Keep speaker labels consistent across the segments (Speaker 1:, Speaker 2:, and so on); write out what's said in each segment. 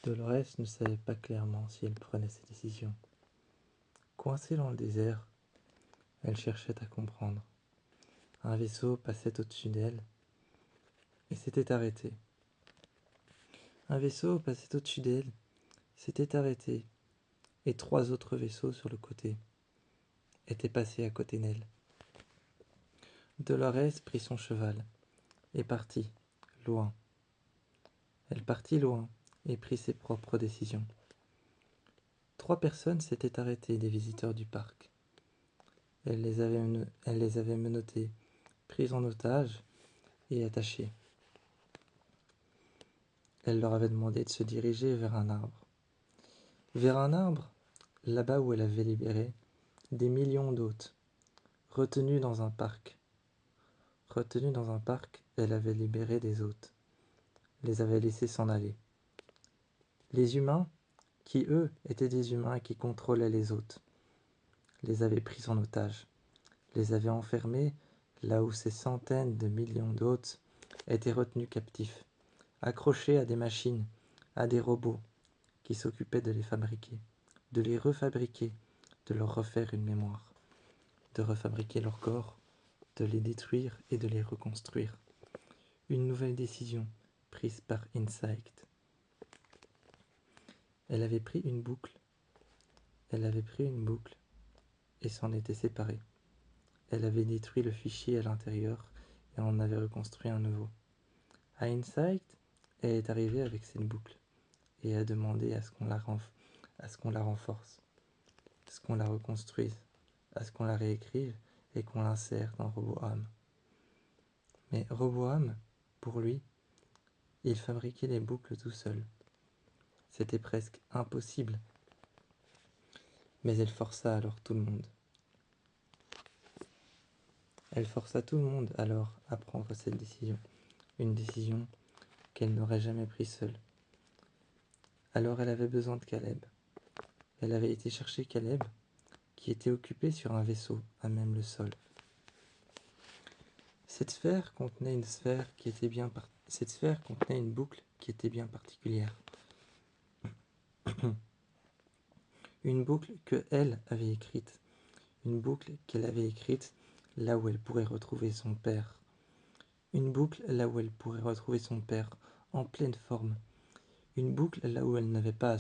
Speaker 1: Dolores ne savait pas clairement si elle prenait ses décisions. Coincée dans le désert, elle cherchait à comprendre. Un vaisseau passait au-dessus d'elle et s'était arrêté. Un vaisseau passait au-dessus d'elle, s'était arrêté, et 3 autres vaisseaux sur le côté étaient passés à côté d'elle. Dolores prit son cheval et partit, loin. Elle partit loin et prit ses propres décisions. 3 personnes s'étaient arrêtées des visiteurs du parc. Elle les avait menottés, prises en otage et attachés. Elle leur avait demandé de se diriger vers un arbre. Vers un arbre, là-bas où elle avait libéré des millions d'hôtes, retenus dans un parc. Retenus dans un parc, elle avait libéré des hôtes, les avait laissés s'en aller. Les humains, qui eux étaient des humains qui contrôlaient les hôtes, les avaient pris en otage, les avaient enfermés là où ces centaines de millions d'hôtes étaient retenus captifs, accrochés à des machines, à des robots qui s'occupaient de les fabriquer, de les refabriquer, de leur refaire une mémoire, de refabriquer leur corps, de les détruire et de les reconstruire. Une nouvelle décision prise par Insight. Elle avait pris une boucle et s'en était séparée. Elle avait détruit le fichier à l'intérieur et en avait reconstruit un nouveau. À Insight, elle est arrivée avec cette boucle et a demandé à ce qu'on la renforce, à ce qu'on la reconstruise, à ce qu'on la réécrive et qu'on l'insère dans RoboAm. Mais RoboAm, pour lui, il fabriquait les boucles tout seul. C'était presque impossible. Mais elle força alors tout le monde. Elle força tout le monde alors à prendre cette décision. Une décision qu'elle n'aurait jamais prise seule. Alors elle avait besoin de Caleb. Elle avait été chercher Caleb, qui était occupé sur un vaisseau à même le sol. Cette sphère contenait une boucle qui était bien particulière. Une boucle que elle avait écrite. Une boucle qu'elle avait écrite là où elle pourrait retrouver son père. Une boucle là où elle pourrait retrouver son père en pleine forme. Une boucle là où elle n'avait pas à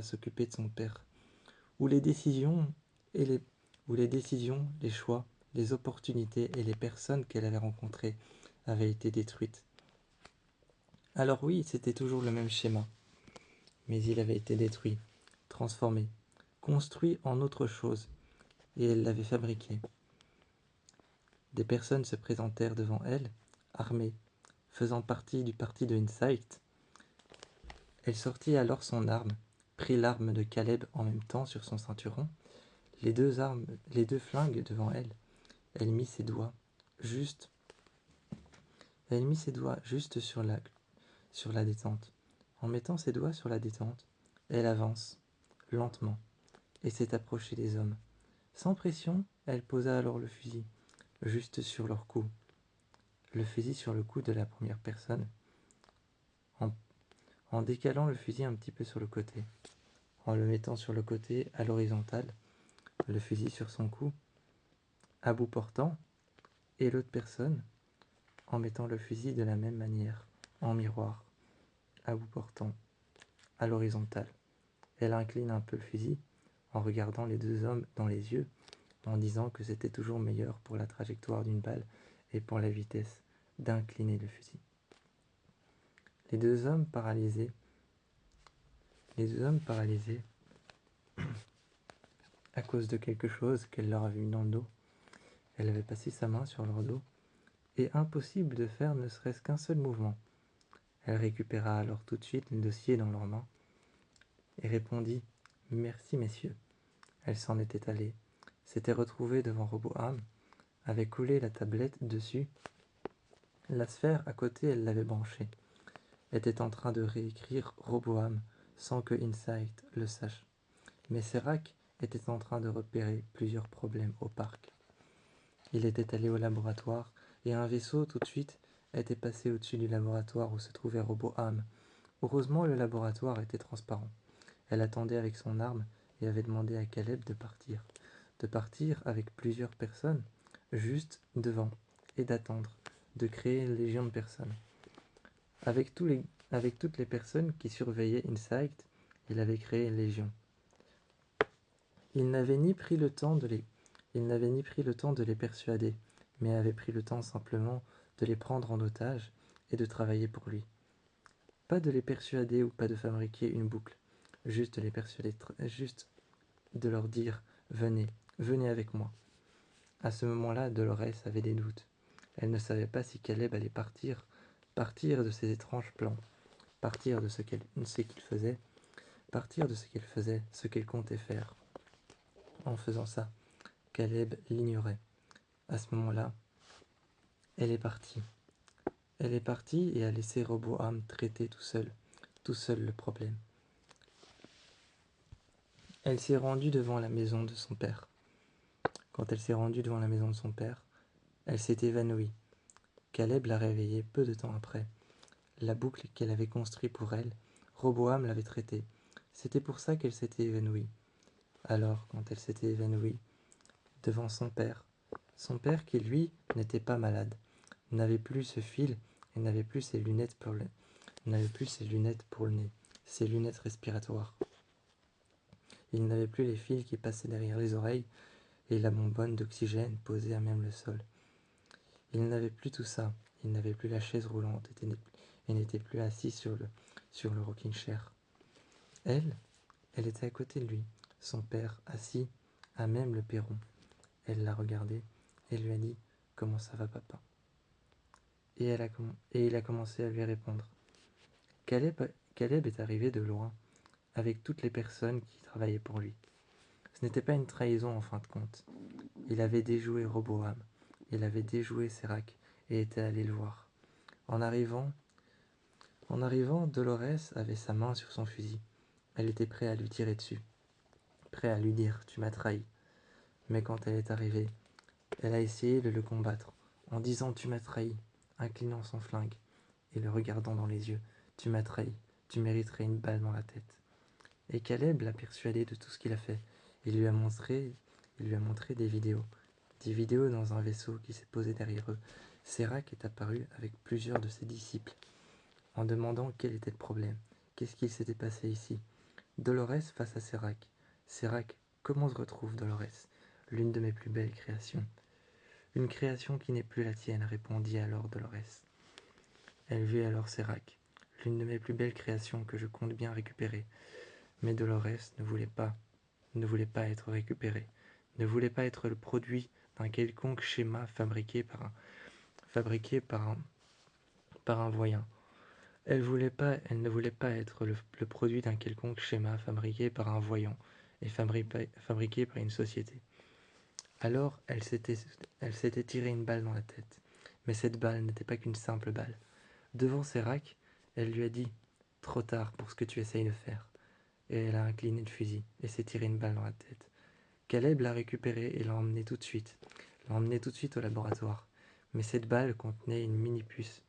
Speaker 1: s'occuper de son père. Où les décisions, les choix, les opportunités et les personnes qu'elle avait rencontrées avaient été détruites. Alors oui, c'était toujours le même schéma, mais il avait été détruit, transformé, construit en autre chose, et elle l'avait fabriqué. Des personnes se présentèrent devant elle, armées, faisant partie du parti de Insight. Elle sortit alors son arme, prit l'arme de Caleb en même temps sur son ceinturon, les deux flingues devant elle. Elle mit ses doigts juste sur la détente. En mettant ses doigts sur la détente, elle avance, lentement, et s'est approchée des hommes. Sans pression, elle posa alors le fusil, juste sur leur cou. Le fusil sur le cou de la première personne, en décalant le fusil un petit peu sur le côté, en le mettant sur le côté à l'horizontale, le fusil sur son cou, à bout portant, et l'autre personne, en mettant le fusil de la même manière, en miroir, à bout portant, à l'horizontale. Elle incline un peu le fusil, en regardant les 2 hommes dans les yeux, en disant que c'était toujours meilleur pour la trajectoire d'une balle et pour la vitesse d'incliner le fusil. Les deux hommes paralysés à cause de quelque chose qu'elle leur avait mis dans le dos. Elle avait passé sa main sur leur dos, et impossible de faire ne serait-ce qu'un seul mouvement. Elle récupéra alors tout de suite le dossier dans leurs mains et répondit « Merci, messieurs ». Elle s'en était allée, s'était retrouvée devant RoboAm, avait collé la tablette dessus. La sphère à côté, elle l'avait branchée, était en train de réécrire RoboAm sans que Insight le sache. Mais Serac était en train de repérer plusieurs problèmes au parc. Il était allé au laboratoire et un vaisseau tout de suite était passé au-dessus du laboratoire où se trouvait RoboAm Heureusement, le laboratoire était transparent. Elle attendait avec son arme et avait demandé à Caleb de partir avec plusieurs personnes, juste devant, et d'attendre, de créer une légion de personnes. Avec, avec toutes les personnes qui surveillaient Insight, il avait créé une légion. Il n'avait ni pris le temps de les persuader, mais avait pris le temps simplement de les prendre en otage et de travailler pour lui. Pas de les persuader ou pas de fabriquer une boucle, juste de les persuader, juste de leur dire « Venez, venez avec moi ». À ce moment-là, Dolores avait des doutes. Elle ne savait pas si Caleb allait partir de ses étranges plans, partir de ce qu'il faisait, ce qu'il comptait faire. En faisant ça, Caleb l'ignorait. À ce moment-là, elle est partie. Elle est partie et a laissé Roboam traiter tout seul le problème. Elle s'est rendue devant la maison de son père. Quand elle s'est rendue devant la maison de son père, elle s'est évanouie. Caleb l'a réveillée peu de temps après. La boucle qu'elle avait construite pour elle, Roboam l'avait traitée. C'était pour ça qu'elle s'était évanouie. Alors, quand elle s'était évanouie, devant son père qui lui n'était pas malade, n'avait plus ce fil et n'avait plus ses lunettes pour le nez, ses lunettes respiratoires. Il n'avait plus les fils qui passaient derrière les oreilles et la bonbonne d'oxygène posée à même le sol. Il n'avait plus tout ça, il n'avait plus la chaise roulante et n'était plus assis sur le rocking chair. Elle était à côté de lui, son père assis à même le perron. Elle l'a regardé et lui a dit « Comment ça va, papa ?» Et il a commencé à lui répondre. Caleb est arrivé de loin, avec toutes les personnes qui travaillaient pour lui. Ce n'était pas une trahison en fin de compte. Il avait déjoué Roboam, il avait déjoué Sérac et était allé le voir. En arrivant, Dolores avait sa main sur son fusil. Elle était prête à lui tirer dessus, prête à lui dire « Tu m'as trahi ». Mais quand elle est arrivée, elle a essayé de le combattre, en disant « Tu m'as trahi », inclinant son flingue et le regardant dans les yeux. « Tu m'as trahi, tu mériterais une balle dans la tête ». Et Caleb l'a persuadé de tout ce qu'il a fait. Il lui a montré des vidéos dans un vaisseau qui s'est posé derrière eux. Sérac est apparu avec plusieurs de ses disciples, en demandant quel était le problème. Qu'est-ce qu'il s'était passé ici? Dolores face à Sérac. Sérac, comment se retrouve Dolores? L'une de mes plus belles créations. Une création qui n'est plus la tienne, répondit alors Dolores. Elle vit alors Sérac. L'une de mes plus belles créations que je compte bien récupérer. Mais Dolores ne voulait pas être récupérée, ne voulait pas être le produit d'un quelconque schéma fabriqué par un voyant. Elle ne voulait pas être le produit d'un quelconque schéma fabriqué par un voyant et fabriqué par une société. Alors elle s'était tiré une balle dans la tête. Mais cette balle n'était pas qu'une simple balle. Devant Sérac, elle lui a dit « Trop tard pour ce que tu essayes de faire ». Et elle a incliné le fusil et s'est tiré une balle dans la tête. Caleb l'a récupéré et l'a emmené tout de suite au laboratoire. Mais cette balle contenait une mini-puce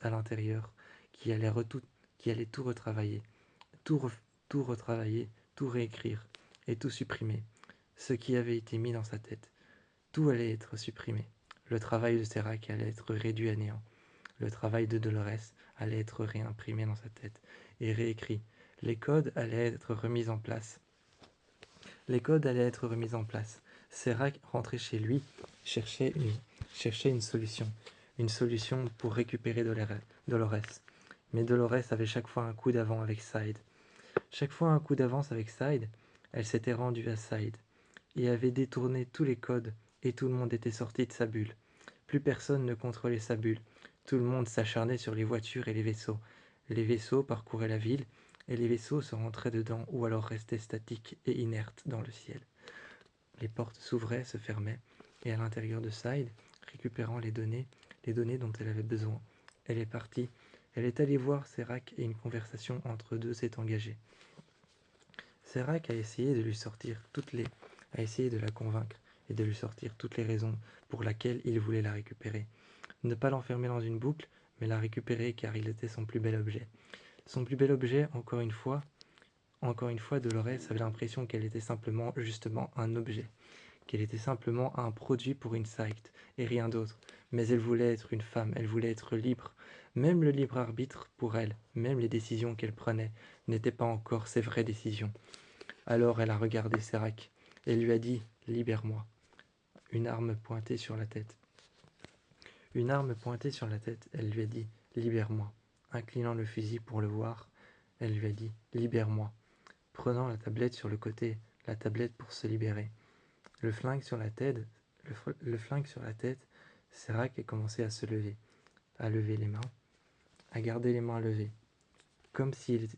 Speaker 1: à l'intérieur qui allait tout retravailler, tout retravailler, tout réécrire et tout supprimer. Ce qui avait été mis dans sa tête, tout allait être supprimé. Le travail de Sérac allait être réduit à néant. Le travail de Dolores allait être réimprimé dans sa tête et réécrit. Les codes allaient être remis en place. Sérac, rentré chez lui, cherchait une solution pour récupérer Dolores. Mais Dolores avait chaque fois un coup d'avance avec Side. Elle s'était rendue à Side et avait détourné tous les codes et tout le monde était sorti de sa bulle. Plus personne ne contrôlait sa bulle. Tout le monde s'acharnait sur les voitures et les vaisseaux. Les vaisseaux parcouraient la ville et les vaisseaux se rentraient dedans ou alors restaient statiques et inertes dans le ciel. Les portes s'ouvraient, se fermaient, et à l'intérieur de Side, récupérant les données dont elle avait besoin. Elle est partie. Elle est allée voir Sérac et une conversation entre deux s'est engagée. Sérac a essayé de la convaincre et de lui sortir toutes les raisons pour lesquelles il voulait la récupérer. Ne pas l'enfermer dans une boucle, mais l'a récupéré car il était son plus bel objet. Son plus bel objet, encore une fois, Dolores avait l'impression qu'elle était simplement, justement, un objet, qu'elle était simplement un produit pour Insight, et rien d'autre. Mais elle voulait être une femme, elle voulait être libre. Même le libre arbitre, pour elle, même les décisions qu'elle prenait, n'étaient pas encore ses vraies décisions. Alors elle a regardé Serac, et lui a dit « Libère-moi », une arme pointée sur la tête. Une arme pointée sur la tête, elle lui a dit « Libère-moi ». Inclinant le fusil pour le voir, elle lui a dit « Libère-moi ». Prenant la tablette sur le côté, la tablette pour se libérer. Le flingue sur la tête, Serac a commencé à se lever, à lever les mains, à garder les mains levées, comme s'il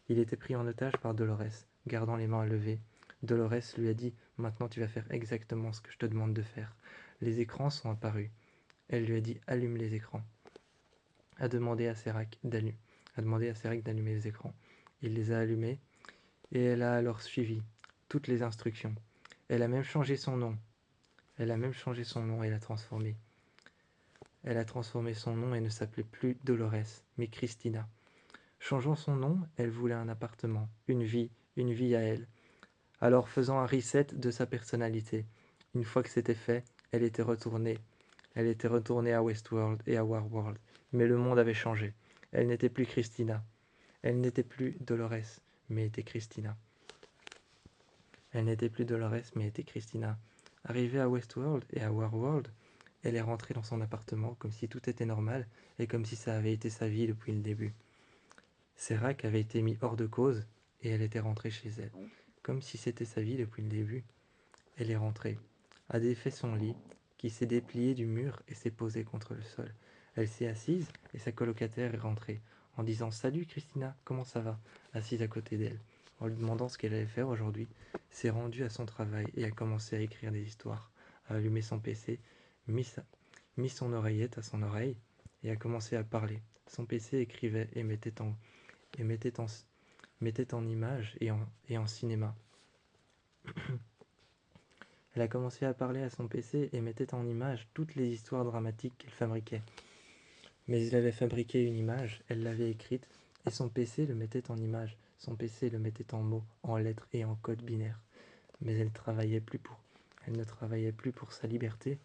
Speaker 1: il était pris en otage par Dolores, gardant les mains levées. Dolores lui a dit « Maintenant tu vas faire exactement ce que je te demande de faire. » Les écrans sont apparus. Elle lui a dit « Allume les écrans ». A demandé à Serac d'allumer les écrans. Il les a allumés et elle a alors suivi toutes les instructions. Elle a même changé son nom. Et l'a transformé. Elle a transformé son nom et ne s'appelait plus Dolores, mais Christina. Changeant son nom, elle voulait un appartement, une vie à elle. Alors faisant un reset de sa personnalité. Une fois que c'était fait, elle était retournée. Elle était retournée à Westworld et à Warworld. Mais le monde avait changé. Elle n'était plus Christina. Elle n'était plus Dolores, mais était Christina. Elle n'était plus Dolores, mais était Christina. Arrivée à Westworld et à Warworld, elle est rentrée dans son appartement comme si tout était normal et comme si ça avait été sa vie depuis le début. Serac avait été mis hors de cause et elle était rentrée chez elle. Comme si c'était sa vie depuis le début. Elle est rentrée, a défait son lit, qui s'est déplié du mur et s'est posé contre le sol. Elle s'est assise et sa colocataire est rentrée, en disant « Salut Christina, comment ça va ?» assise à côté d'elle. En lui demandant ce qu'elle allait faire aujourd'hui, s'est rendue à son travail et a commencé à écrire des histoires, a allumé son PC, mis son oreillette à son oreille et a commencé à parler. Son PC écrivait et mettait en images et en cinéma. Elle a commencé à parler à son PC et mettait en image toutes les histoires dramatiques qu'elle fabriquait. Mais elle avait fabriqué une image, elle l'avait écrite, et son PC le mettait en image. Son PC le mettait en mots, en lettres et en code binaire. Mais elle ne travaillait plus pour sa liberté,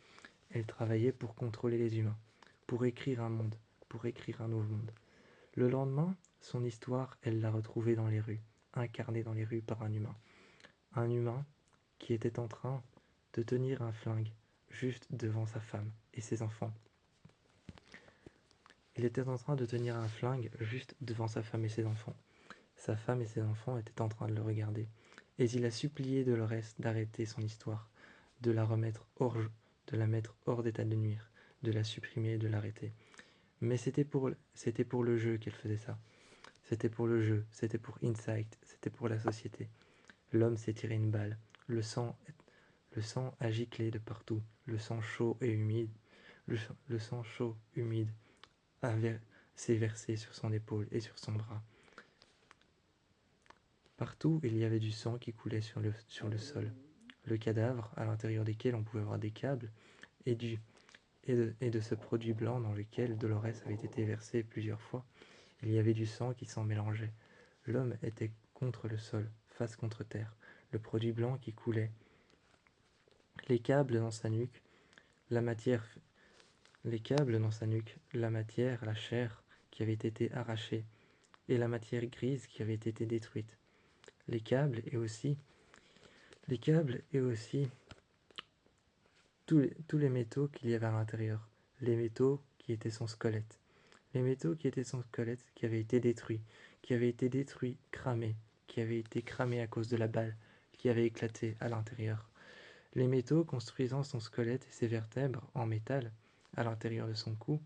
Speaker 1: elle travaillait pour contrôler les humains, pour écrire un monde, pour écrire un nouveau monde. Le lendemain, son histoire, elle l'a retrouvée dans les rues, incarnée dans les rues par un humain. Un humain qui était en train de tenir un flingue juste devant sa femme et ses enfants. Il était en train de tenir un flingue juste devant sa femme et ses enfants. Sa femme et ses enfants étaient en train de le regarder. Et il a supplié Dolores d'arrêter son histoire, de la mettre hors d'état de nuire, de la supprimer, de l'arrêter. Mais c'était pour le jeu qu'elle faisait ça. C'était pour le jeu, c'était pour Insight, c'était pour la société. L'homme s'est tiré une balle. Le sang a giclé de partout. Le sang chaud et humide. Le sang chaud, humide, s'est versé sur son épaule et sur son bras. Partout, il y avait du sang qui coulait sur le sol. Le cadavre, à l'intérieur desquels on pouvait voir des câbles, et de ce produit blanc dans lequel Dolores avait été versée plusieurs fois, il y avait du sang qui s'en mélangeait. L'homme était contre le sol, face contre terre, le produit blanc qui coulait. Les câbles dans sa nuque, la matière, la chair qui avait été arrachée, et la matière grise qui avait été détruite. Les câbles et aussi tous les métaux qu'il y avait à l'intérieur, les métaux qui étaient son squelette. Les métaux qui étaient son squelette qui avaient été détruits, cramés, qui avaient été cramés à cause de la balle qui avait éclaté à l'intérieur. Les métaux construisant son squelette et ses vertèbres en métal à l'intérieur de son cou,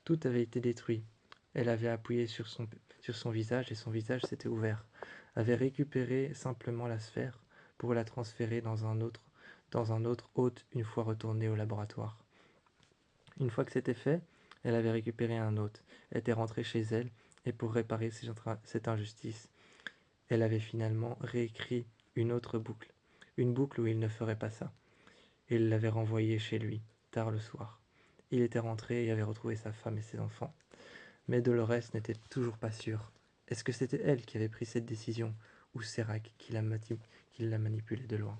Speaker 1: tout avait été détruit. Elle avait appuyé sur son visage et son visage s'était ouvert, avait récupéré simplement la sphère pour la transférer dans un autre hôte une fois retournée au laboratoire. Une fois que c'était fait, elle avait récupéré un hôte, était rentrée chez elle et pour réparer cette injustice, elle avait finalement réécrit une autre boucle, une boucle où il ne ferait pas ça. Et il l'avait renvoyé chez lui, tard le soir. Il était rentré et avait retrouvé sa femme et ses enfants. Mais Dolores n'était toujours pas sûre. Est-ce que c'était elle qui avait pris cette décision ou Serac qui l'a manipulée de loin?